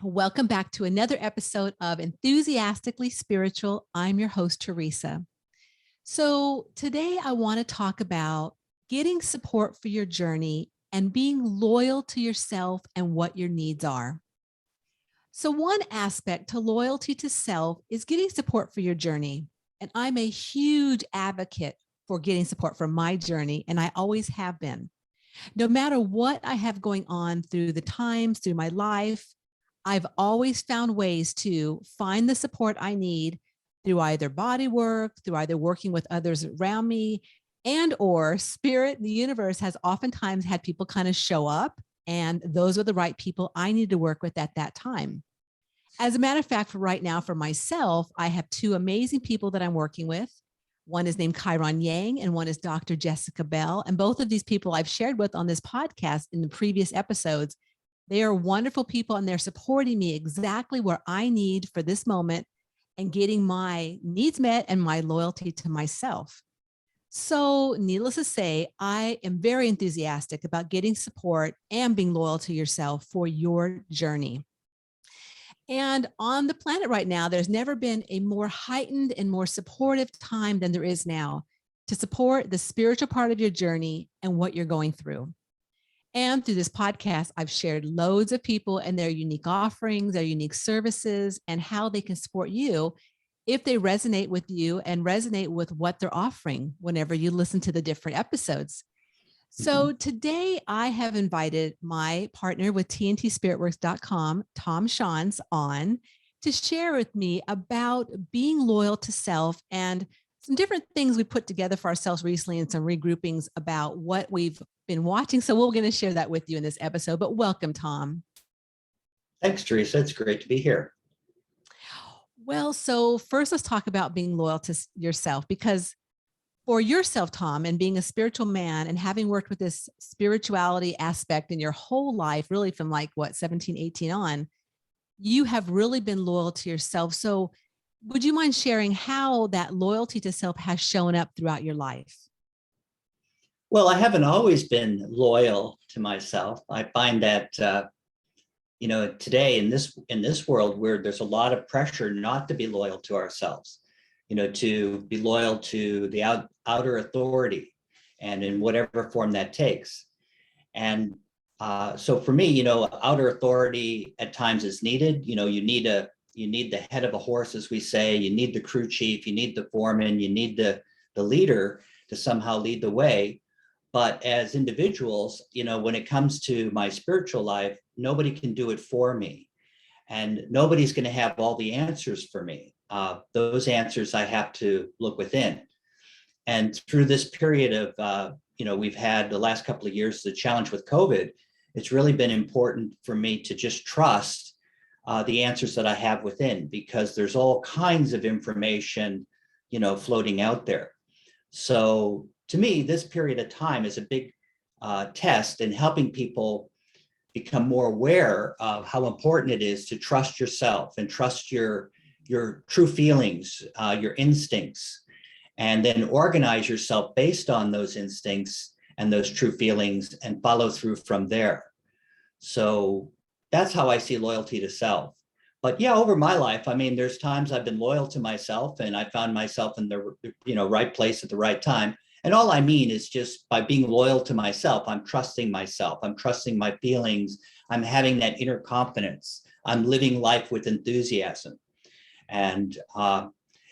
Welcome back to another episode of Enthusiastically Spiritual. I'm your host, Teresa. So, today I want to talk about getting support for your journey and being loyal to yourself and what your needs are. So, one aspect to loyalty to self is getting support for your journey. And I'm a huge advocate for getting support for my journey, and I always have been. No matter what I have going on through the times, through my life, I've always found ways to find the support I need through either body work, through either working with others around me, and or spirit, the universe has oftentimes had people kind of show up, and those are the right people I need to work with at that time. As a matter of fact, for right now, for myself, I have two amazing people that I'm working with. One is named Chiron Yang, and one is Dr. Jessica Bell. And both of these people I've shared with on this podcast in the previous episodes. They are wonderful people, and they're supporting me exactly where I need for this moment and getting my needs met and my loyalty to myself. So, needless to say, I am very enthusiastic about getting support and being loyal to yourself for your journey. And on the planet right now, there's never been a more heightened and more supportive time than there is now to support the spiritual part of your journey and what you're going through. And through this podcast, I've shared loads of people and their unique offerings, their unique services, and how they can support you if they resonate with you and resonate with what they're offering whenever you listen to the different episodes. So today I have invited my partner with TNTSpiritWorks.com, Tom Shantz, on to share with me about being loyal to self and some different things we put together for ourselves recently and some regroupings about what we've been watching. So we're going to share that with you in this episode, but welcome, Tom. Thanks, Teresa. It's great to be here. Well, so first let's talk about being loyal to yourself, because for yourself, Tom, and being a spiritual man and having worked with this spirituality aspect in your whole life, really from like what, 17, 18 on, you have really been loyal to yourself. So would you mind sharing how that loyalty to self has shown up throughout your life? Well, I haven't always been loyal to myself. I find that, today in this world where there's a lot of pressure not to be loyal to ourselves, to be loyal to the outer authority and in whatever form that takes. And so for me, outer authority at times is needed. You need the head of a horse, as we say, you need the crew chief, you need the foreman, you need the leader to somehow lead the way. But as individuals, when it comes to my spiritual life, nobody can do it for me. And nobody's going to have all the answers for me. Those answers I have to look within. And through this period of, we've had the last couple of years, the challenge with COVID, it's really been important for me to just trust the answers that I have within, because there's all kinds of information, floating out there. So to me, this period of time is a big test in helping people become more aware of how important it is to trust yourself and trust your true feelings, your instincts, and then organize yourself based on those instincts and those true feelings and follow through from there. So that's how I see loyalty to self. But yeah, over my life, I mean, there's times I've been loyal to myself and I found myself in the right place at the right time. And all I mean is just by being loyal to myself, I'm trusting myself, I'm trusting my feelings, I'm having that inner confidence, I'm living life with enthusiasm. And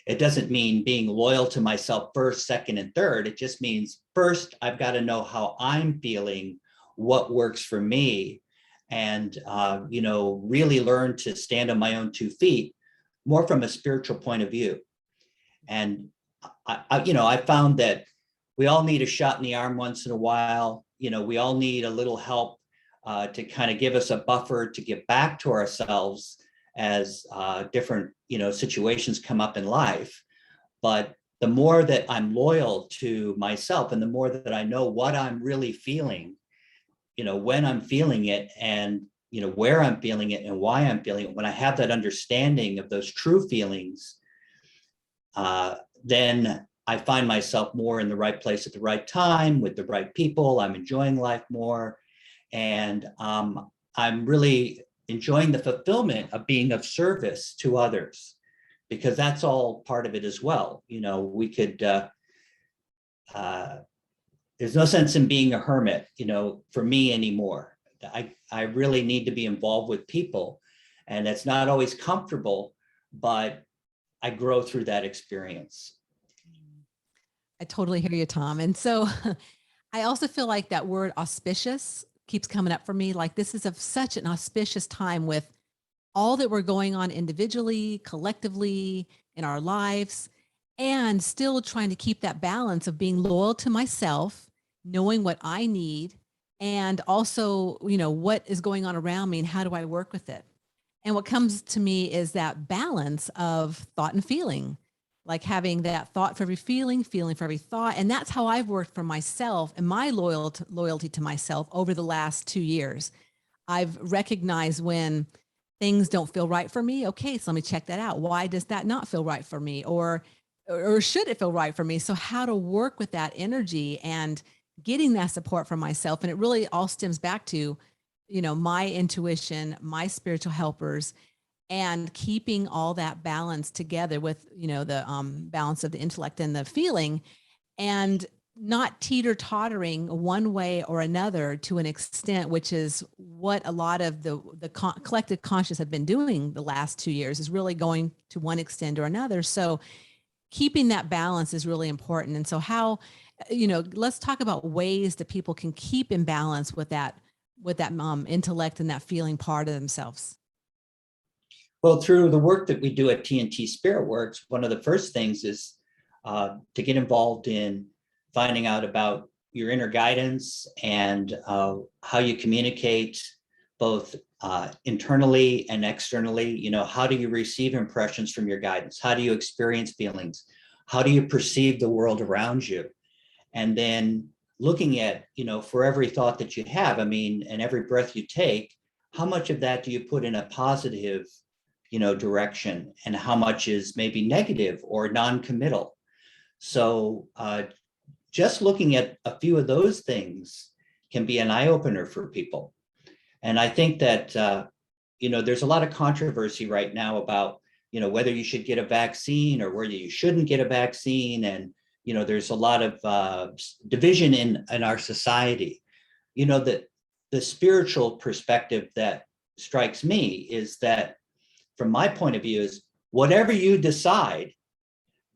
it doesn't mean being loyal to myself first, second, and third. It just means first, I've got to know how I'm feeling, what works for me, and really learn to stand on my own 2 feet, more from a spiritual point of view. And I found that we all need a shot in the arm once in a while. We all need a little help to kind of give us a buffer to get back to ourselves as different, situations come up in life. But the more that I'm loyal to myself and the more that I know what I'm really feeling, when I'm feeling it and, where I'm feeling it and why I'm feeling it, when I have that understanding of those true feelings, then I find myself more in the right place at the right time with the right people. I'm enjoying life more. And I'm really enjoying the fulfillment of being of service to others, because that's all part of it as well. We could, there's no sense in being a hermit, for me anymore. I really need to be involved with people, and it's not always comfortable, but I grow through that experience. I totally hear you, Tom. And so I also feel like that word auspicious keeps coming up for me. Like this is such an auspicious time with all that we're going on individually, collectively, in our lives, and still trying to keep that balance of being loyal to myself, knowing what I need, and also, what is going on around me and how do I work with it? And what comes to me is that balance of thought and feeling, like having that thought for every feeling, feeling for every thought. And that's how I've worked for myself and my loyalty to myself over the last 2 years. I've recognized when things don't feel right for me. Okay, so let me check that out. Why does that not feel right for me? Or should it feel right for me? So how to work with that energy and getting that support from myself. And it really all stems back to, my intuition, my spiritual helpers, and keeping all that balance together with, the balance of the intellect and the feeling, and not teeter-tottering one way or another to an extent, which is what a lot of the collective conscious have been doing the last 2 years, is really going to one extent or another. So keeping that balance is really important. And so how, let's talk about ways that people can keep in balance with that intellect and that feeling part of themselves. Well, through the work that we do at TNT Spirit Works, one of the first things is to get involved in finding out about your inner guidance and how you communicate both internally and externally. How do you receive impressions from your guidance? How do you experience feelings? How do you perceive the world around you? And then looking at, for every thought that you have, and every breath you take, how much of that do you put in a positive, direction, and how much is maybe negative or non-committal? So just looking at a few of those things can be an eye-opener for people. And I think that, there's a lot of controversy right now about, whether you should get a vaccine or whether you shouldn't get a vaccine. And, there's a lot of division in our society. That the spiritual perspective that strikes me is that, from my point of view, is whatever you decide,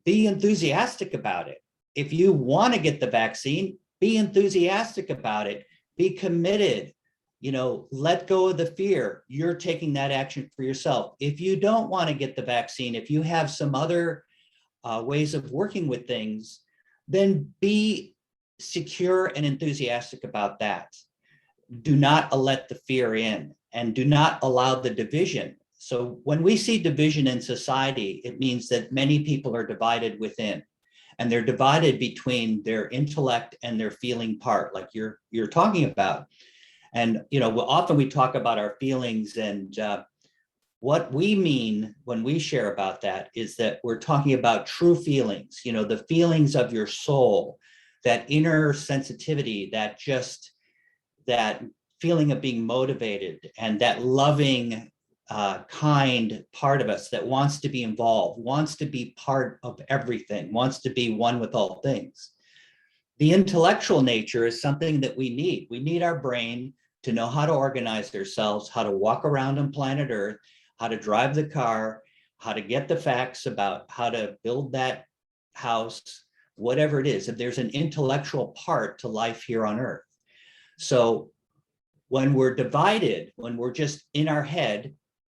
be enthusiastic about it. If you want to get the vaccine, be enthusiastic about it, be committed, let go of the fear. You're taking that action for yourself. If you don't want to get the vaccine, if you have some other ways of working with things, then be secure and enthusiastic about that. Do not let the fear in, and do not allow the division. So when we see division in society, it means that many people are divided within, and they're divided between their intellect and their feeling part, like you're talking about. And often we talk about our feelings, and what we mean when we share about that is that we're talking about true feelings, the feelings of your soul, that inner sensitivity, that feeling of being motivated, and that loving, kind part of us that wants to be involved, wants to be part of everything, wants to be one with all things. The intellectual nature is something that we need. We need our brain to know how to organize ourselves, how to walk around on planet Earth, how to drive the car, how to get the facts about how to build that house, whatever it is. If there's an intellectual part to life here on Earth. So when we're divided, when we're just in our head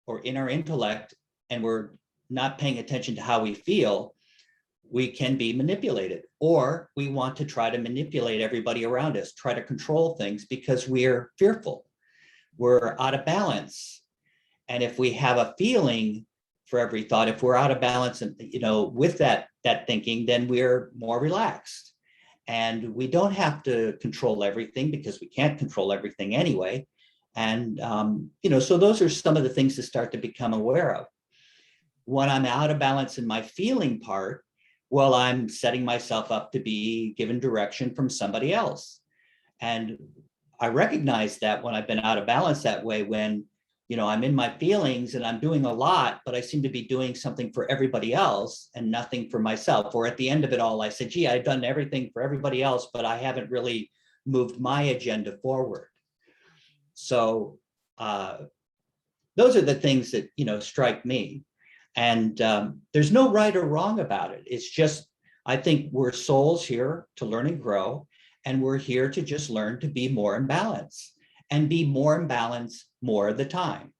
or in our intellect, and we're not paying attention to how we feel, we can be manipulated, or we want to try to manipulate everybody around us, try to control things because we're fearful, we're out of balance. And if we have a feeling for every thought, if we're out of balance, and with that thinking, then we're more relaxed, and we don't have to control everything because we can't control everything anyway. And so those are some of the things to start to become aware of. When I'm out of balance in my feeling part, well, I'm setting myself up to be given direction from somebody else. And I recognize that when I've been out of balance that way, when I'm in my feelings and I'm doing a lot, but I seem to be doing something for everybody else and nothing for myself. Or at the end of it all, I said, gee, I've done everything for everybody else, but I haven't really moved my agenda forward. So those are the things that, strike me. And there's no right or wrong about it. It's just, I think we're souls here to learn and grow, and we're here to just learn to be more in balance and be more in balance more of the time.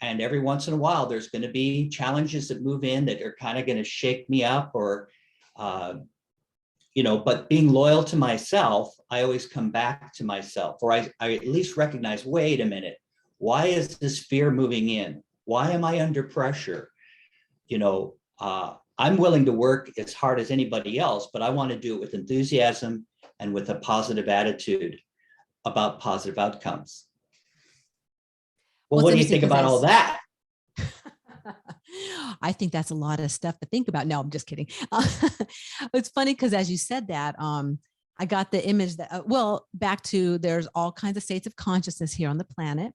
And every once in a while, there's going to be challenges that move in that are kind of going to shake me up, or, but being loyal to myself, I always come back to myself, or I at least recognize, wait a minute, why is this fear moving in? Why am I under pressure? I'm willing to work as hard as anybody else, but I want to do it with enthusiasm and with a positive attitude about positive outcomes. Well, what do you think about all that? I think that's a lot of stuff to think about. No, I'm just kidding. It's funny because as you said that, I got the image that, back to there's all kinds of states of consciousness here on the planet,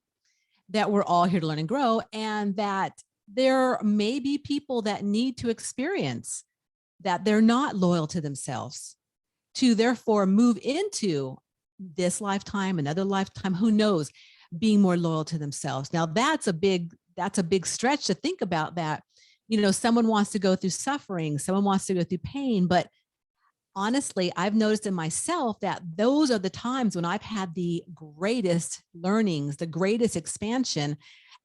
that we're all here to learn and grow, and that there may be people that need to experience that they're not loyal to themselves, to therefore move into this lifetime, another lifetime, who knows, being more loyal to themselves. Now that's a big stretch to think about that. Someone wants to go through suffering, someone wants to go through pain, but honestly, I've noticed in myself that those are the times when I've had the greatest learnings, the greatest expansion,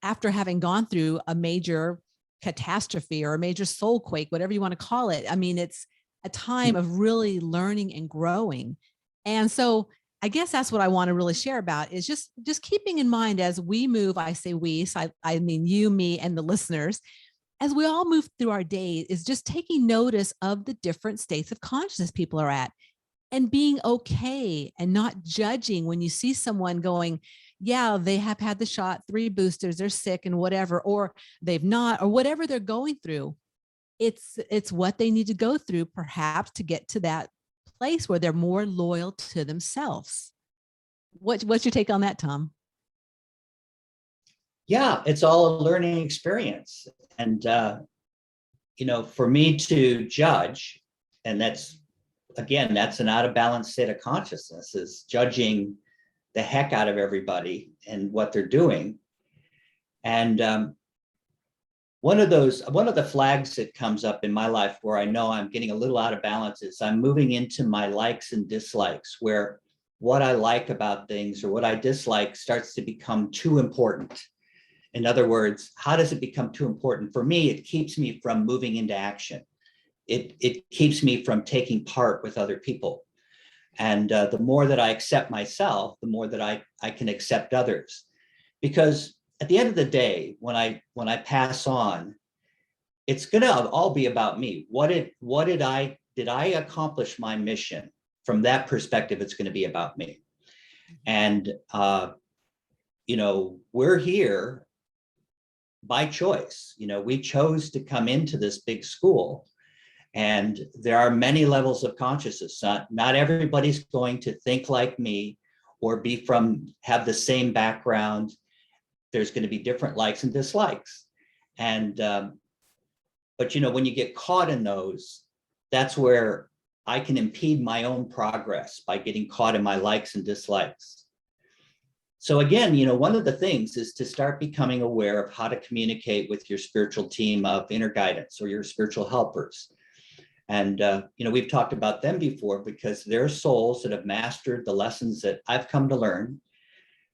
after having gone through a major catastrophe or a major soul quake, whatever you want to call it. I mean, it's a time of really learning and growing. And so I guess that's what I want to really share about, is just keeping in mind as we move, I say we, so I mean you, me, and the listeners, as we all move through our day, is just taking notice of the different states of consciousness people are at, and being okay and not judging when you see someone going, yeah, they have had the shot, 3 boosters, they're sick and whatever, or they've not, or whatever they're going through. It's what they need to go through, perhaps, to get to that place where they're more loyal to themselves. What's your take on that, Tom? Yeah, it's all a learning experience. And, for me to judge, and that's an out of balance state of consciousness, is judging the heck out of everybody and what they're doing. And one of the flags that comes up in my life where I know I'm getting a little out of balance is I'm moving into my likes and dislikes, where what I like about things or what I dislike starts to become too important. In other words, how does it become too important? For me, it keeps me from moving into action. It keeps me from taking part with other people. And the more that I accept myself, the more that I can accept others. Because at the end of the day, when I pass on, it's gonna all be about me. Did I accomplish my mission? From that perspective, it's going to be about me. And we're here by choice. We chose to come into this big school, and there are many levels of consciousness. Not everybody's going to think like me or have the same background. There's going to be different likes and dislikes. And but when you get caught in those, that's where I can impede my own progress, by getting caught in my likes and dislikes. So again, one of the things is to start becoming aware of how to communicate with your spiritual team of inner guidance, or your spiritual helpers. And, we've talked about them before, because they're souls that have mastered the lessons that I've come to learn.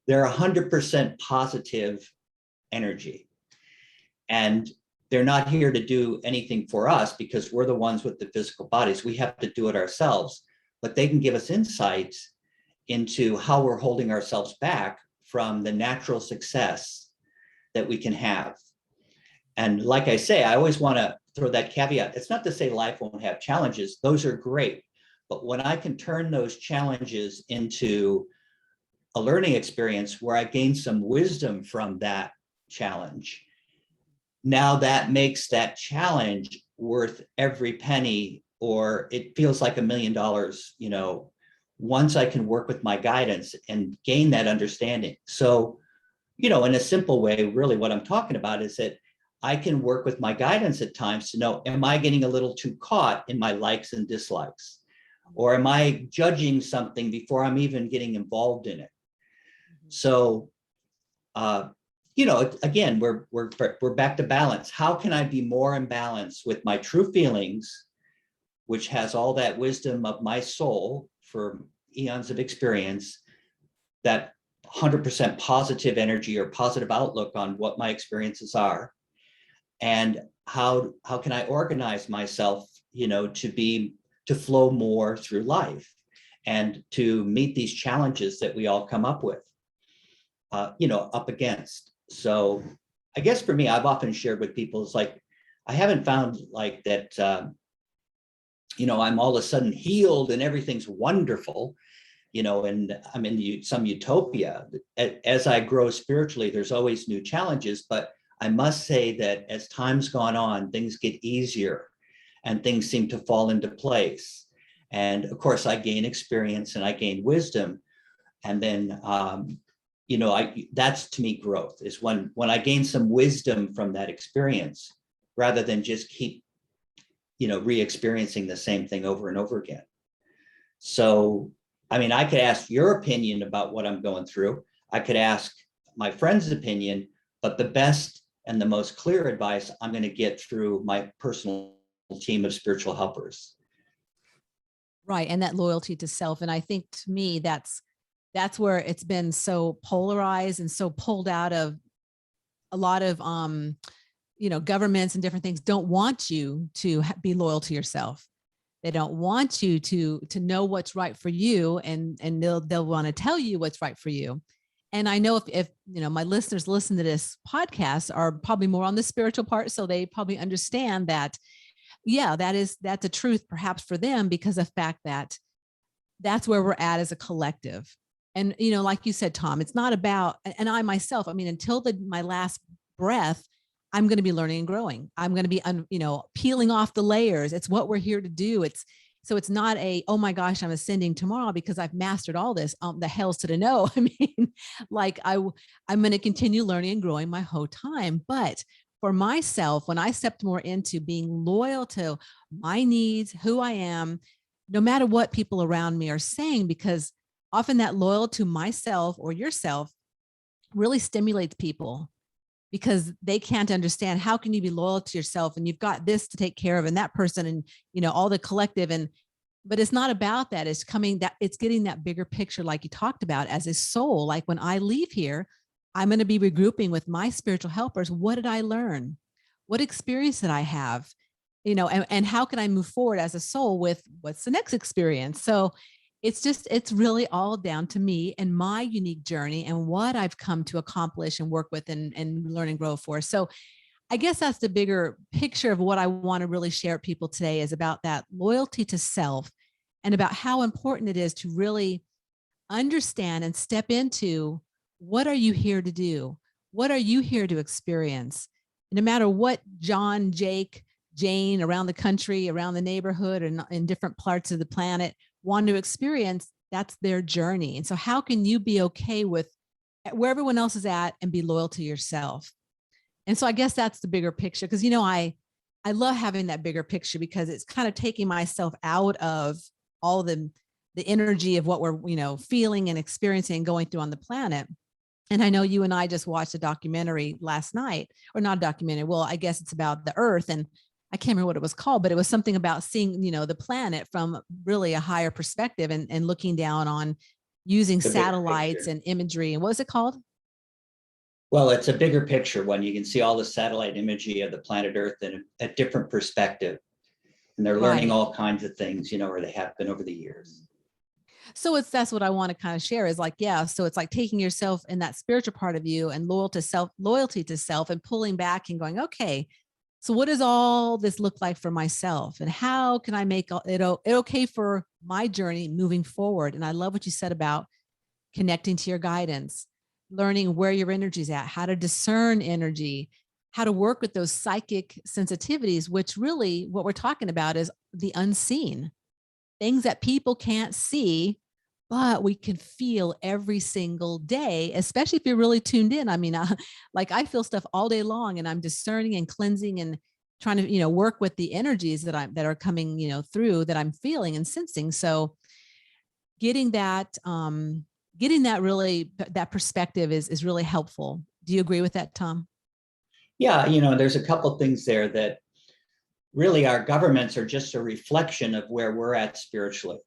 They're 100% positive energy. And they're not here to do anything for us, because we're the ones with the physical bodies. We have to do it ourselves. But they can give us insights into how we're holding ourselves back from the natural success that we can have. And like I say, I always want to throw that caveat. It's not to say life won't have challenges. Those are great. But when I can turn those challenges into a learning experience where I gain some wisdom from that challenge, now that makes that challenge worth every penny, or it feels like $1 million, once I can work with my guidance and gain that understanding. So in a simple way, really what I'm talking about is that I can work with my guidance at times to know, am I getting a little too caught in my likes and dislikes? Or am I judging something before I'm even getting involved in it? So, again, we're back to balance. How can I be more in balance with my true feelings, which has all that wisdom of my soul for eons of experience, that 100% positive energy or positive outlook on what my experiences are, and how can I organize myself, to flow more through life and to meet these challenges that we all come up with, up against. So I guess for me, I've often shared with people, it's like, I haven't found like that, I'm all of a sudden healed and everything's wonderful, and I'm in some utopia. As I grow spiritually, there's always new challenges, but I must say that as time's gone on, things get easier and things seem to fall into place. And of course, I gain experience and I gain wisdom. And then, that's to me growth, is when I gain some wisdom from that experience, rather than just keep, re-experiencing the same thing over and over again. So, I could ask your opinion about what I'm going through. I could ask my friend's opinion, but the best and the most clear advice I'm going to get through my personal team of spiritual helpers. Right. And that loyalty to self. And I think to me, that's where it's been so polarized and so pulled out of a lot of, governments and different things don't want you to be loyal to yourself. They don't want you to know what's right for you, and they'll want to tell you what's right for you. And I know if my listeners listen to this podcast are probably more on the spiritual part, so they probably understand that, yeah, that's a truth perhaps for them, because of the fact that that's where we're at as a collective. And like you said, Tom, it's not about, and I myself, until my last breath, I'm going to be learning and growing. I'm going to be, peeling off the layers. It's what we're here to do. So it's not oh my gosh, I'm ascending tomorrow because I've mastered all this. The hell's to the no. Like I'm going to continue learning and growing my whole time. But for myself, when I stepped more into being loyal to my needs, who I am, no matter what people around me are saying, because often that loyal to myself or yourself really stimulates people, because they can't understand, how can you be loyal to yourself and you've got this to take care of and that person and all the collective. But it's not about that. It's getting that bigger picture, like you talked about, as a soul. Like when I leave here, I'm going to be regrouping with my spiritual helpers. What did I learn? What experience did I have? And how can I move forward as a soul with what's the next experience? So it's really all down to me and my unique journey and what I've come to accomplish and work with and learn and grow for. So I guess that's the bigger picture of what I want to really share with people today, is about that loyalty to self, and about how important it is to really understand and step into, what are you here to do? What are you here to experience? No matter what John, Jake, Jane around the country, around the neighborhood, and in different parts of the planet want to experience, that's their journey. And so how can you be okay with where everyone else is at and be loyal to yourself? And so I guess that's the bigger picture, because I love having that bigger picture, because it's kind of taking myself out of all the energy of what we're feeling and experiencing and going through on the planet. And I know you and I just watched a documentary last night, or not a documentary, well, I guess it's about the earth, and I can't remember what it was called, but it was something about seeing, the planet from really a higher perspective, and looking down on using satellites and imagery. And what was it called? Well, it's a bigger picture one. You can see all the satellite imagery of the planet Earth in a different perspective. And they're learning all kinds of things, or they have been over the years. So that's what I want to kind of share, is like, yeah. So it's like taking yourself in that spiritual part of you and loyalty to self, and pulling back and going, okay, so what does all this look like for myself? And how can I make it okay for my journey moving forward? And I love what you said about connecting to your guidance, learning where your energy's at, how to discern energy, how to work with those psychic sensitivities, which really what we're talking about is the unseen, things that people can't see, but we can feel every single day, especially if you're really tuned in. I mean, like I feel stuff all day long, and I'm discerning and cleansing and trying to, work with the energies that are coming, through, that I'm feeling and sensing. So getting that, really, that perspective is really helpful. Do you agree with that, Tom? Yeah, there's a couple things there that really our governments are just a reflection of where we're at spiritually.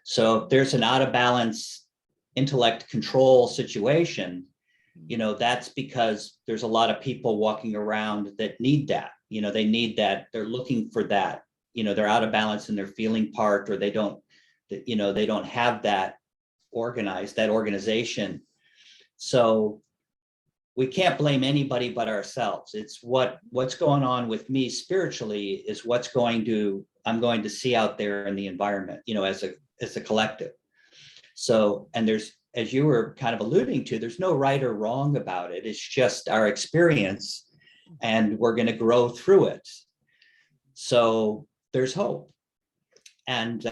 So if there's an out of balance intellect control situation, that's because there's a lot of people walking around that need that. They need that. They're looking for that. They're out of balance in their feeling part, or they don't have that organized, that organization. So we can't blame anybody but ourselves. It's what's going on with me spiritually is I'm going to see out there in the environment, as a collective. So, and there's, as you were kind of alluding to, there's no right or wrong about it. It's just our experience, and we're going to grow through it. So there's hope. And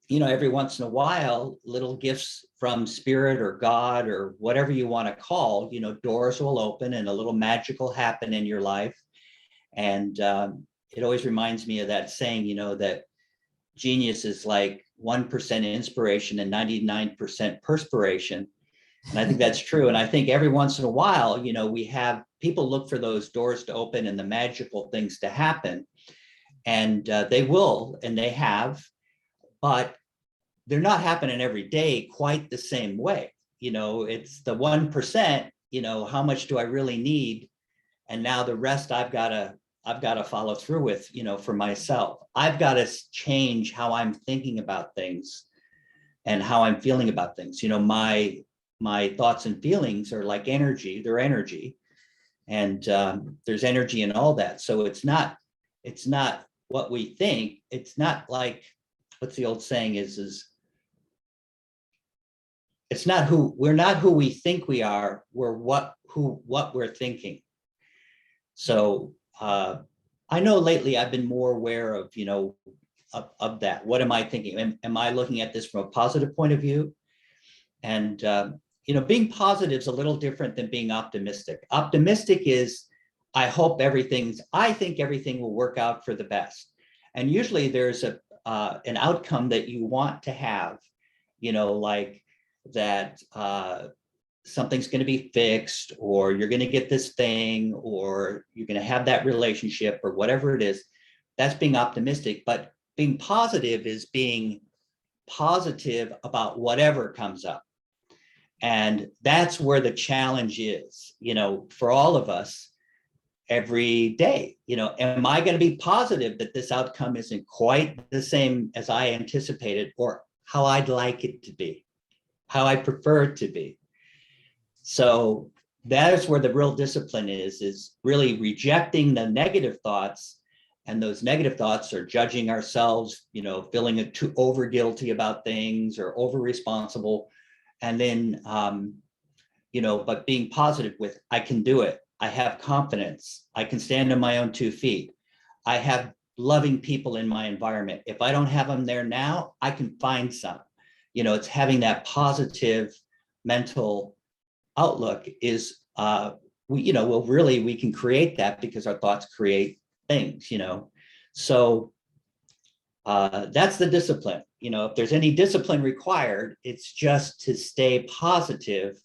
every once in a while, little gifts from spirit or God or whatever you want to call, doors will open and a little magic will happen in your life. And it always reminds me of that saying, that genius is like 1% inspiration and 99% perspiration. And I think that's true. And I think every once in a while, we have people look for those doors to open and the magical things to happen. And they will, and they have, but they're not happening every day quite the same way. It's the 1%, how much do I really need? And now the rest I've got to follow through with, for myself. I've got to change how I'm thinking about things and how I'm feeling about things. My thoughts and feelings are like energy, they're energy. And there's energy in all that. So it's not what we think. It's not like, what's the old saying is we're not who we think we are. We're what we're thinking. So I know lately I've been more aware of, of that. What am I thinking? Am I looking at this from a positive point of view? And, being positive is a little different than being optimistic. Optimistic is, I think everything will work out for the best. And usually there's an outcome that you want to have, like that something's going to be fixed, or you're going to get this thing, or you're going to have that relationship, or whatever it is. That's being optimistic. But being positive is being positive about whatever comes up. And that's where the challenge is, for all of us every day. Am I going to be positive that this outcome isn't quite the same as I anticipated, or how I'd like it to be, how I prefer it to be? So that is where the real discipline is really rejecting the negative thoughts. And those negative thoughts are judging ourselves, feeling too over guilty about things or over responsible. And then, but being positive with, I can do it. I have confidence. I can stand on my own 2 feet. I have loving people in my environment. If I don't have them there now, I can find some. It's having that positive mental outlook is, we can create that because our thoughts create things, So that's the discipline. If there's any discipline required, it's just to stay positive.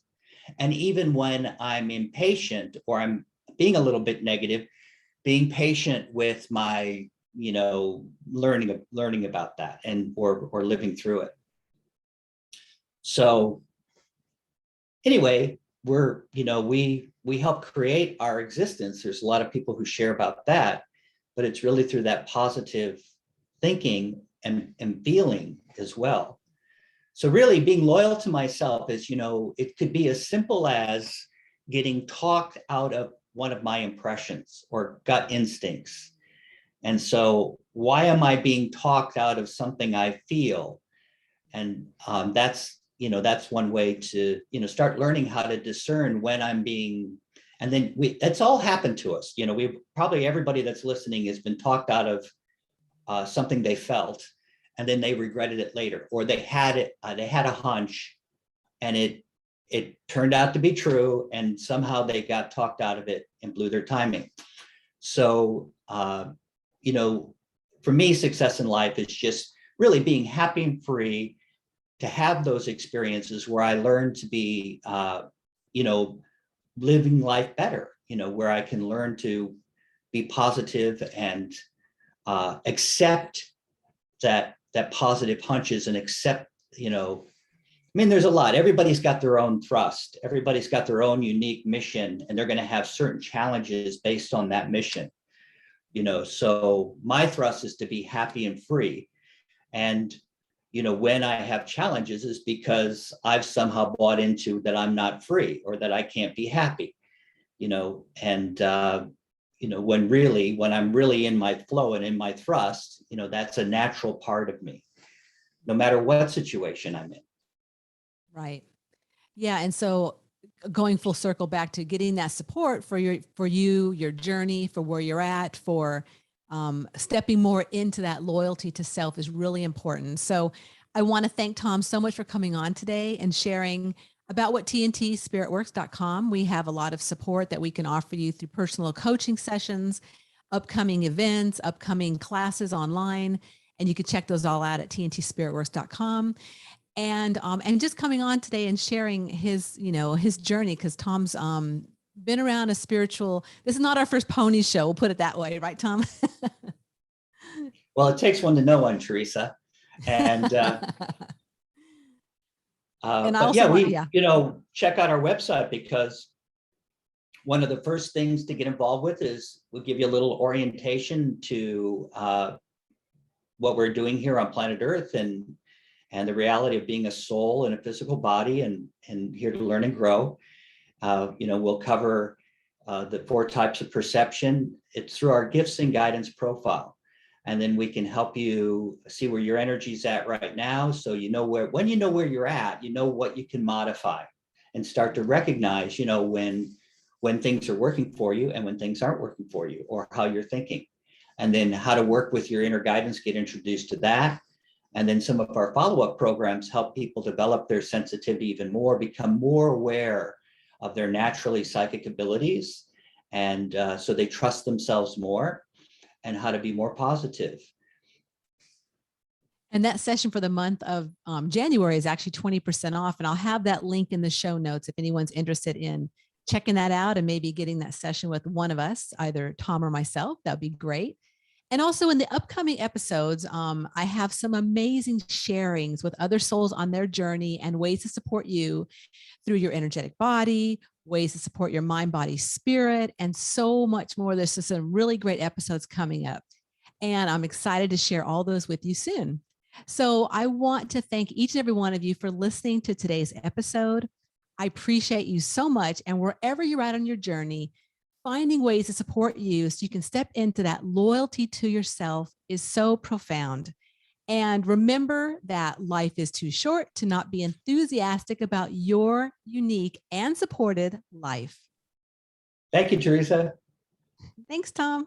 And even when I'm impatient or I'm being a little bit negative, being patient with my, learning about that and or living through it. So anyway, we help create our existence. There's a lot of people who share about that, but it's really through that positive thinking and feeling as well. So really being loyal to myself is, it could be as simple as getting talked out of one of my impressions or gut instincts. And so why am I being talked out of something I feel? And that's one way to, start learning how to discern when I'm being, and then that's all happened to us. We probably, everybody that's listening has been talked out of something they felt. and then they regretted it later, or they had a hunch and it turned out to be true, and somehow they got talked out of it and blew their timing. So, for me, success in life is just really being happy and free to have those experiences where I learn to be, living life better, where I can learn to be positive and accept that positive hunches and accept, there's a lot. Everybody's got their own thrust. Everybody's got their own unique mission, and they're going to have certain challenges based on that mission. So my thrust is to be happy and free. And, when I have challenges is because I've somehow bought into that I'm not free or that I can't be happy, and, when I'm really in my flow and in my thrust, that's a natural part of me, no matter what situation I'm in. Right. Yeah. And so going full circle back to getting that support for your journey, for where you're at, for stepping more into that loyalty to self is really important. So I want to thank Tom so much for coming on today and sharing about what TNTspiritworks.com. We have a lot of support that we can offer you through personal coaching sessions, upcoming events, upcoming classes online, and you can check those all out at TNTspiritworks.com. And just coming on today and sharing his journey, because Tom's been around a spiritual. This is not our first pony show. We'll put it that way, right, Tom? Well, it takes one to know one, Teresa. And and I but also check out our website, because one of the first things to get involved with is we'll give you a little orientation to what we're doing here on planet Earth, and the reality of being a soul in a physical body, and here to learn and grow. We'll cover the 4 types of perception. It's through our gifts and guidance profile. And then we can help you see where your energy's at right now. So when you know where you're at, what you can modify and start to recognize, when things are working for you and when things aren't working for you, or how you're thinking. And then how to work with your inner guidance, get introduced to that. And then some of our follow-up programs help people develop their sensitivity even more, become more aware of their naturally psychic abilities. And so they trust themselves more, and how to be more positive. And that session for the month of January is actually 20% off. And I'll have that link in the show notes if anyone's interested in checking that out and maybe getting that session with one of us, either Tom or myself. That'd be great. And also in the upcoming episodes, I have some amazing sharings with other souls on their journey and ways to support you through your energetic body, ways to support your mind, body, spirit, and so much more. There's just some really great episodes coming up. And I'm excited to share all those with you soon. So I want to thank each and every one of you for listening to today's episode. I appreciate you so much. And wherever you're at on your journey, finding ways to support you so you can step into that loyalty to yourself is so profound. And remember that life is too short to not be enthusiastic about your unique and supported life. Thank you, Teresa. Thanks, Tom.